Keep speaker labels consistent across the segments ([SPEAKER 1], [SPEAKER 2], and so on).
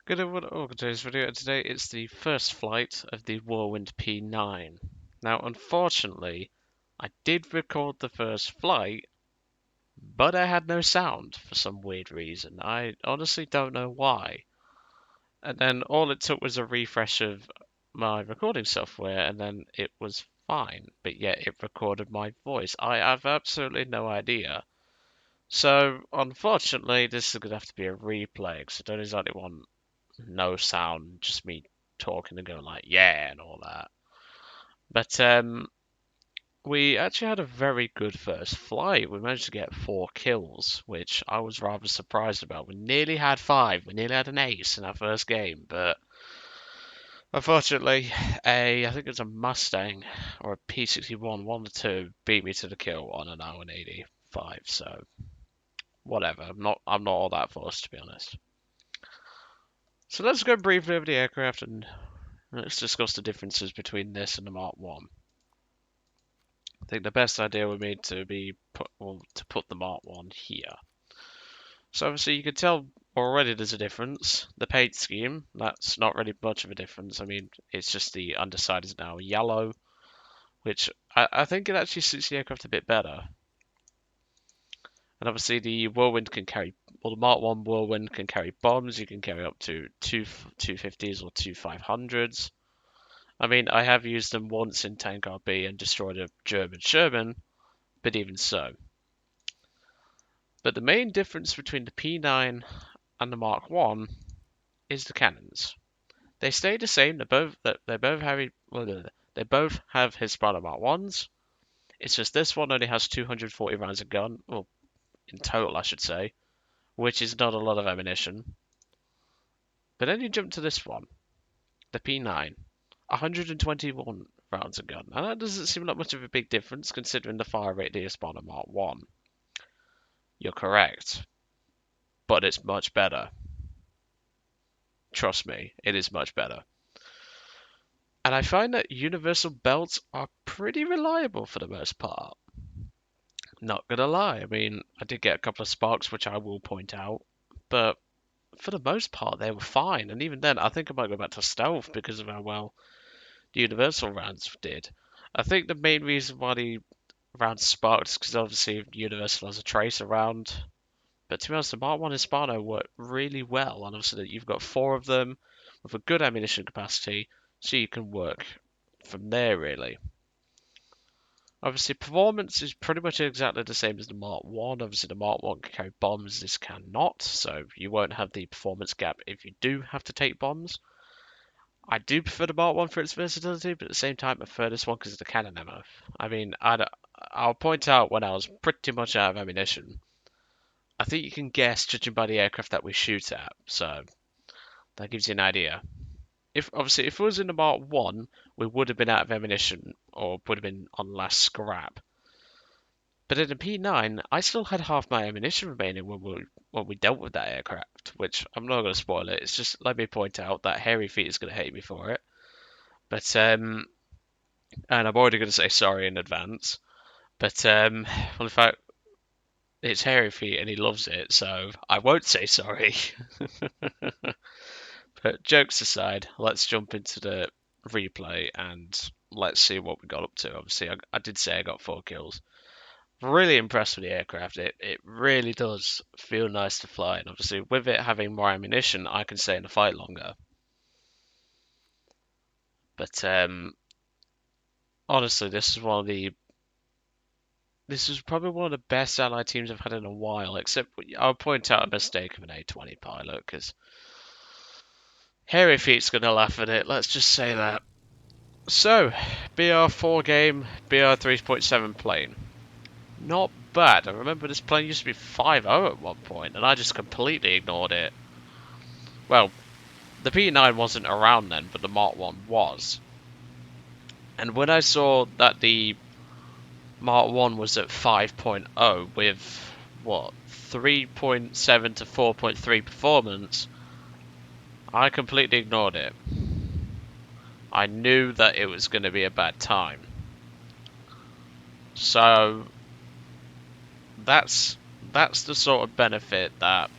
[SPEAKER 1] Good at what today's video. Today it's the first flight of the Whirlwind P.9. Now, unfortunately, I did record the first flight, but I had no sound for some weird reason. I honestly don't know why. And then all it took was a refresh of my recording software, and then it was fine. But yet it recorded my voice. I have absolutely no idea. So, unfortunately, this is going to have to be a replay because I don't exactly want no sound, just me talking and going like, yeah, and all that. But we actually had a very good first flight. We managed to get 4 kills, which I was rather surprised about. We nearly had 5. We nearly had an ace in our first game, but unfortunately, I think it was a Mustang or a P61, one or two, beat me to the kill on an hour and 85. So whatever. I'm not all that fussed, to be honest. So let's go briefly over the aircraft and let's discuss the differences between this and the Mark 1. I think the best idea would be to put the Mark 1 here. So obviously you can tell already there's a difference. The paint scheme, that's not really much of a difference. I mean, it's just the underside is now yellow, which I think it actually suits the aircraft a bit better. And obviously the Whirlwind can carry, well, the Mark 1 Whirlwind can carry bombs. You can carry up to two 250s or two 500s. I mean, I have used them once in Tank RB and destroyed a German Sherman, but even so. But the main difference between the P9 and the Mark 1 is the cannons. They stay the same. They both have Hispano Mark 1s. It's just this one only has 240 rounds of gun, well, in total, I should say, which is not a lot of ammunition. But then you jump to this one, the P9, 121 rounds of gun. And that doesn't seem like much of a big difference considering the fire rate of the Hispano Mark 1. You're correct, but it's much better. Trust me, it is much better. And I find that universal belts are pretty reliable for the most part. Not gonna lie, I mean, I did get a couple of sparks, which I will point out, but for the most part, they were fine. And even then, I think I might go back to stealth because of how well the universal rounds did. I think the main reason why the rounds sparked is because obviously universal has a trace around. But to be honest, the Mark 1 Hispano worked really well, and obviously you've got 4 of them with a good ammunition capacity, so you can work from there really. Obviously, performance is pretty much exactly the same as the Mark 1. Obviously, the Mark 1 can carry bombs, this cannot, so you won't have the performance gap if you do have to take bombs. I do prefer the Mark 1 for its versatility, but at the same time, I prefer this one because of the cannon ammo. I mean, I'll point out when I was pretty much out of ammunition. I think you can guess judging by the aircraft that we shoot at, so that gives you an idea. If it was in the Mark 1, we would have been out of ammunition or would have been on last scrap. But in the P9, I still had half my ammunition remaining when we dealt with that aircraft, which I'm not going to spoil it. It's just let me point out that Hairy Feet is going to hate me for it. But and I'm already going to say sorry in advance. But well, in fact, it's Hairy Feet and he loves it, so I won't say sorry. But jokes aside, let's jump into the replay and let's see what we got up to. Obviously, I did say I got 4 kills. Really impressed with the aircraft. It really does feel nice to fly, and obviously with it having more ammunition, I can stay in the fight longer. But honestly, this is probably one of the best allied teams I've had in a while. Except I'll point out a mistake of an A20 pilot because Hairy Feet's gonna laugh at it. Let's just say that. So, BR4 game, BR 3.7 plane. Not bad. I remember this plane used to be 5.0 at one point, and I just completely ignored it. Well, the P9 wasn't around then, but the Mark 1 was. And when I saw that the Mark 1 was at 5.0 with, what, 3.7 to 4.3 performance, I completely ignored it. I knew that it was going to be a bad time. So, that's the sort of benefit that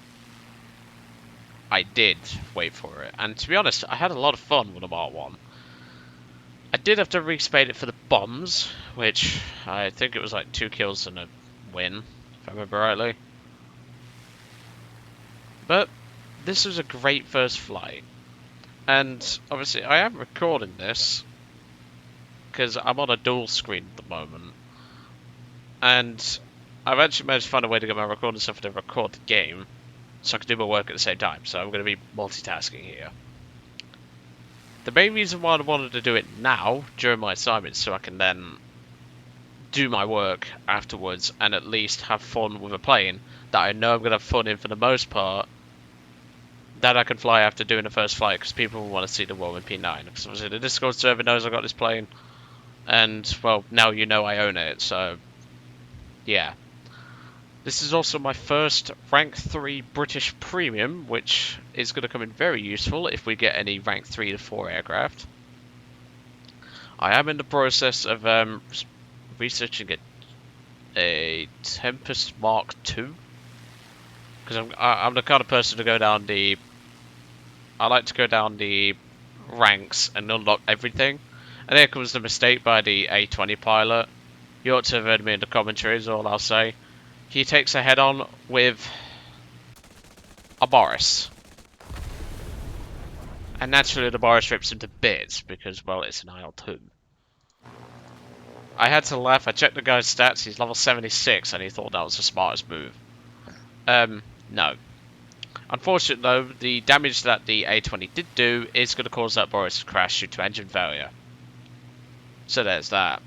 [SPEAKER 1] I did wait for it. And to be honest, I had a lot of fun with the Mark 1. I did have to respade it for the bombs, which I think it was like 2 kills and a win, if I remember rightly. But this was a great first flight. And obviously I am recording this because I'm on a dual screen at the moment. And I've actually managed to find a way to get my recording stuff to record the game so I can do my work at the same time. So I'm going to be multitasking here. The main reason why I wanted to do it now, during my assignments, so I can then do my work afterwards and at least have fun with a plane that I know I'm going to have fun in for the most part, that I can fly after doing the first flight, because people will want to see the Whirlwind P.9. Because obviously the Discord server knows I got this plane, and, well, now you know I own it, so, yeah. This is also my first Rank 3 British Premium, which is going to come in very useful if we get any Rank 3 to 4 aircraft. I am in the process of researching a Tempest Mark II, because I'm the kind of person to go down the... I like to go down the ranks and unlock everything. And here comes the mistake by the A20 pilot. You ought to have heard me in the commentary, is all I'll say. He takes a head-on with a Boris. And naturally the Boris rips him to bits, because, well, it's an IL-2. I had to laugh. I checked the guy's stats. He's level 76, and he thought that was the smartest move. No. Unfortunately, though, the damage that the A20 did do is going to cause that Boris to crash due to engine failure. So there's that.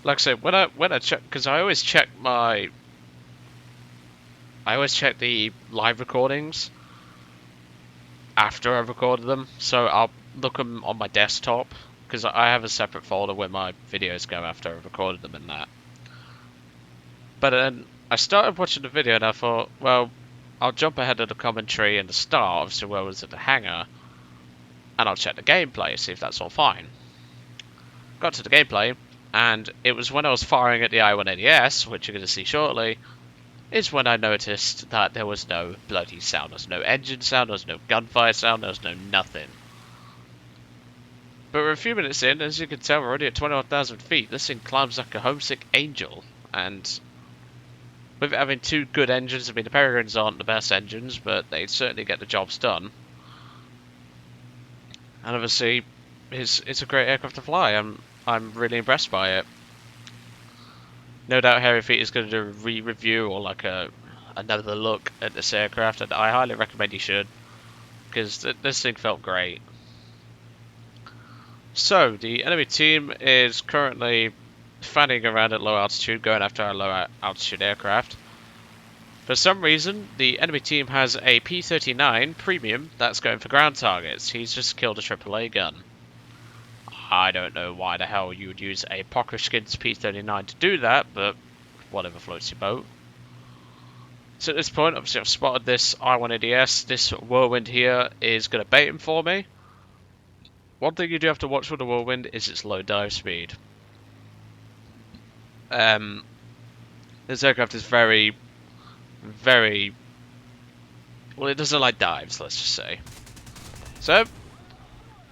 [SPEAKER 1] Like I said, when I check, because I always check the live recordings after I've recorded them. So I'll look them on my desktop, because I have a separate folder where my videos go after I've recorded them and that. But then I started watching the video and I thought, well, I'll jump ahead of the commentary and the start, obviously where I was at the hangar, and I'll check the gameplay, see if that's all fine. Got to the gameplay, and it was when I was firing at the I-180S, which you're going to see shortly, is when I noticed that there was no bloody sound. There was no engine sound, there was no gunfire sound, there was no nothing. But we're a few minutes in, as you can tell, we're already at 21,000 feet. This thing climbs like a homesick angel, and with it having 2 good engines, I mean, the Peregrines aren't the best engines, but they certainly get the jobs done. And obviously, it's a great aircraft to fly. I'm really impressed by it. No doubt Harry Feet is going to do a re-review or like another look at this aircraft, and I highly recommend you should, because this thing felt great. So, the enemy team is currently fanning around at low altitude, going after our low altitude aircraft. For some reason, the enemy team has a P.39 Premium that's going for ground targets. He's just killed a AAA gun. I don't know why the hell you would use a Pockerskins P.39 to do that, but whatever floats your boat. So at this point, obviously I've spotted this I-180S. This Whirlwind here is going to bait him for me. One thing you do have to watch with the Whirlwind is its low dive speed. This aircraft is very, well, it doesn't like dives, let's just say. So,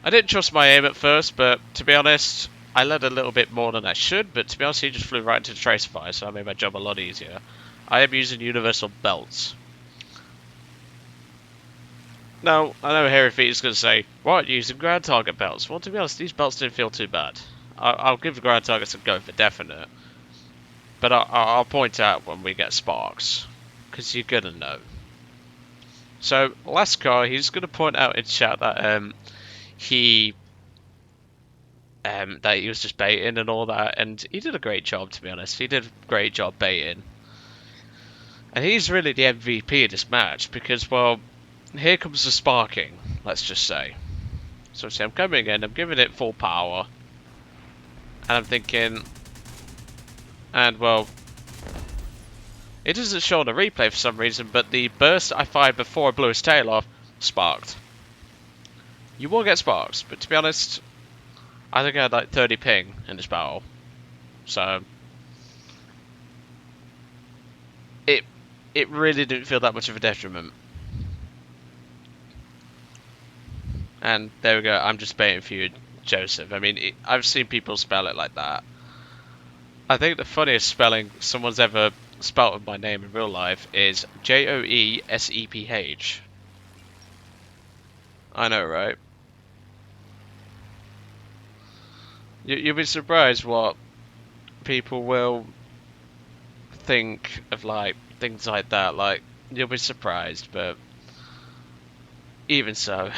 [SPEAKER 1] I didn't trust my aim at first, but to be honest, I led a little bit more than I should, but to be honest, he just flew right into the tracer fire, so I made my job a lot easier. I am using universal belts. Now, I know Harry Feet is going to say, why aren't you using ground target belts? Well, to be honest, these belts didn't feel too bad. I'll give the ground targets a go for definite. But I'll point out when we get sparks, because you're going to know. So, last car, he's going to point out in chat that he was just baiting and all that, and he did a great job, to be honest. He did a great job baiting. And he's really the MVP of this match, because, well, here comes the sparking, let's just say. So, see, I'm coming in, I'm giving it full power, and I'm thinking, and, well, it doesn't show on the replay for some reason, but the burst I fired before I blew his tail off sparked. You will get sparks, but to be honest, I think I had like 30 ping in this battle. So, it really didn't feel that much of a detriment. And there we go. I'm just baiting for you, Joseph. I mean, I've seen people spell it like that. I think the funniest spelling someone's ever spelled my name in real life is Joeseph. I know, right? You'll be surprised what people will think of, like, things like that. Like, you'll be surprised, but even so,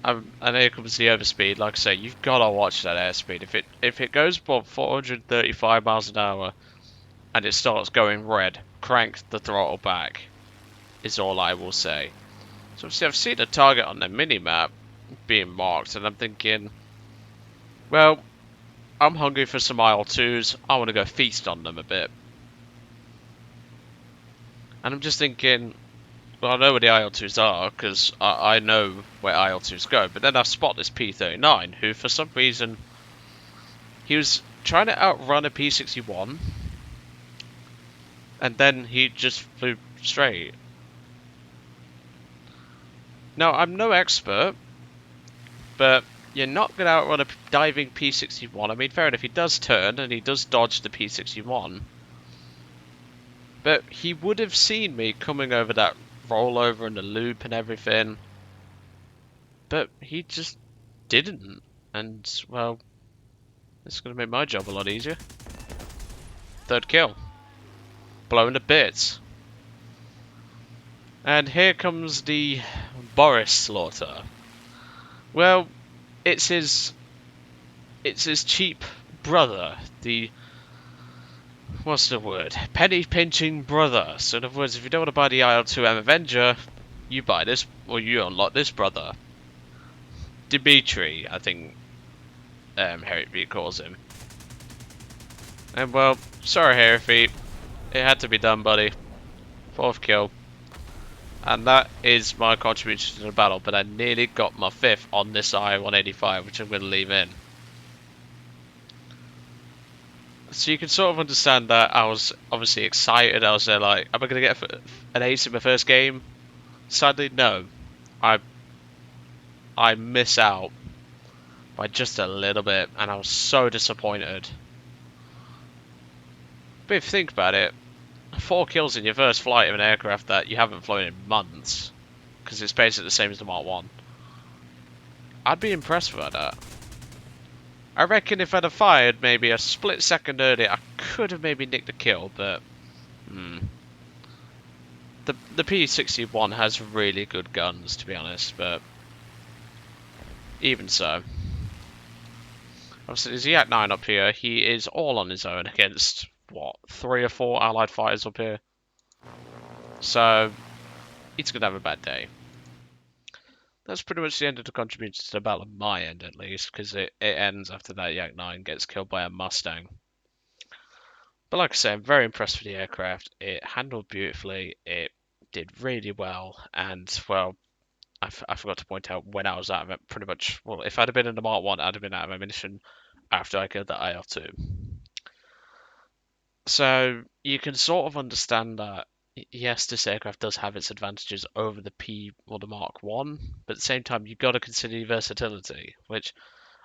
[SPEAKER 1] I know it comes to the overspeed. Like I say, you've got to watch that airspeed. If it goes above 435 miles an hour and it starts going red, crank the throttle back. Is all I will say. So obviously I've seen a target on the mini-map being marked, and I'm thinking, well, I'm hungry for some IL-2s. I want to go feast on them a bit. And I'm just thinking, well, I know where the IL-2s are, because I know where IL-2s go. But then I've spotted this P.9, who for some reason, he was trying to outrun a P.61, and then he just flew straight. Now, I'm no expert, but you're not going to outrun a diving P61. I mean, fair enough, he does turn and he does dodge the P61. But he would have seen me coming over that rollover and the loop and everything. But he just didn't. And, well, it's going to make my job a lot easier. Third kill. Blown to bits. And here comes the Boris slaughter. Well, it's his cheap brother, the what's the word? Penny pinching brother. So in other words, if you don't want to buy the IL-2M Avenger, you buy this, or you unlock this brother. Dimitri, I think Harry V calls him. And well, sorry Harry Feet, it had to be done, buddy. Fourth kill. And that is my contribution to the battle, but I nearly got my fifth on this I-185, which I'm going to leave in. So you can sort of understand that I was obviously excited. I was there like, am I going to get an ace in my first game? Sadly, no. I miss out by just a little bit, and I was so disappointed. But if you think about it, 4 kills in your first flight of an aircraft that you haven't flown in months, because it's basically the same as the Mark 1. I'd be impressed with that. I reckon if I'd have fired maybe a split second earlier, I could have maybe nicked a kill, but the P61 has really good guns, to be honest, but even so. Obviously, there's the hadnt up here. He is all on his own against, what, 3 or 4 allied fighters up here? So, he's going to have a bad day. That's pretty much the end of the contribution to the battle on my end, at least, because it ends after that Yak-9 gets killed by a Mustang. But like I say, I'm very impressed with the aircraft. It handled beautifully, it did really well, and, well, I forgot to point out when I was out of it, pretty much, well, if I'd have been in the Mark 1, I'd have been out of ammunition after I killed the IL-2. So you can sort of understand that, yes, this aircraft does have its advantages over the P or the Mark 1, but at the same time, you've got to consider the versatility, which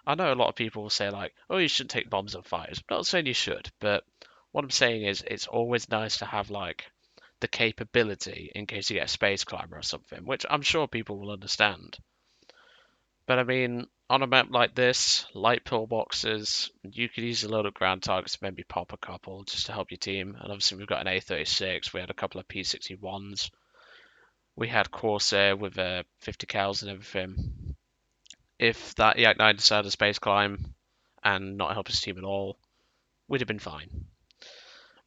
[SPEAKER 1] I know a lot of people will say, like, oh, you shouldn't take bombs and fighters. I'm not saying you should, but what I'm saying is it's always nice to have, like, the capability in case you get a space climber or something, which I'm sure people will understand. But I mean, on a map like this, light pillboxes, you could easily load up ground targets, maybe pop a couple just to help your team. And obviously, we've got an A36, we had a couple of P61s, we had Corsair with 50 cals and everything. If that Yak-9 decided to space climb and not help his team at all, we'd have been fine.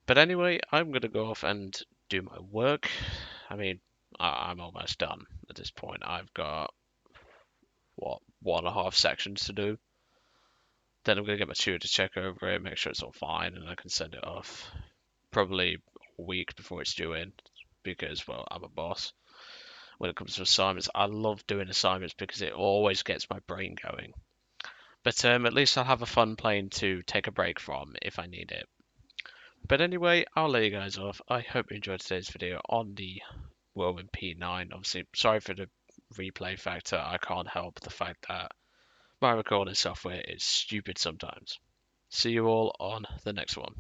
[SPEAKER 1] But anyway, I'm going to go off and do my work. I mean, I'm almost done at this point. I've got, what, 1.5 sections to do. Then I'm going to get my tutor to check over it, make sure it's all fine, and I can send it off. Probably a week before it's due in, because, well, I'm a boss. When it comes to assignments, I love doing assignments because it always gets my brain going. But at least I'll have a fun plane to take a break from if I need it. But anyway, I'll let you guys off. I hope you enjoyed today's video on the Whirlwind P.9. Obviously, sorry for the replay factor. I can't help the fact that my recording software is stupid sometimes. See you all on the next one.